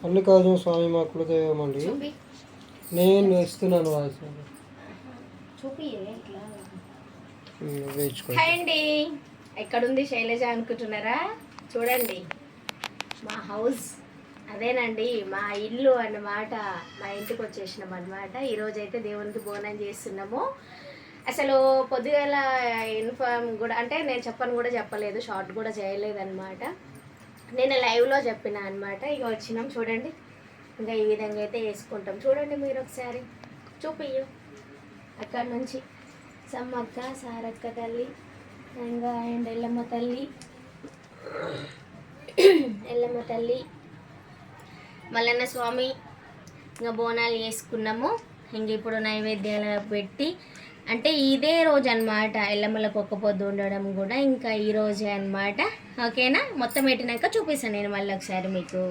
మల్లికార్జున స్వామి మా కులదైవం అండి. నేను ఇస్తున్నాను వాయిస్ అండి. ఎక్కడుంది శైలజ అనుకుంటున్నారా? చూడండి మా హౌస్ అదేనండి, మా ఇల్లు అన్నమాట. మా ఇంటికి వచ్చేసినాం అనమాట. ఈరోజు అయితే దేవునికి బోనం చేస్తున్నాము. అసలు పొద్దుగల ఇన్ఫార్మ్ కూడా అంటే నేను చెప్పలేదు, షార్ట్ కూడా చేయలేదు అనమాట. నేను లైవ్లో చెప్పిన అనమాట. ఇక వచ్చినాం చూడండి, ఇంకా ఈ విధంగా అయితే వేసుకుంటాం. చూడండి మీరు ఒకసారి చూపియ్యు. అక్కడ నుంచి సమ్మక్క సారక్క తల్లి ఇంకా అండ్ ఎల్లమ్మ తల్లి మల్లన్న స్వామి ఇంకా బోనాలు వేసుకున్నాము. ఇంక ఇప్పుడు నైవేద్యాలు పెట్టి అంటే ఇదే రోజు అనమాట ఎల్లమ్మలకు ఒక్క పొద్దు ఉండడం కూడా ఇంకా ఈ రోజే అనమాట. ఓకేనా, మొత్తం పెట్టినాక చూపిస్తాను నేను మళ్ళీ ఒకసారి మీకు.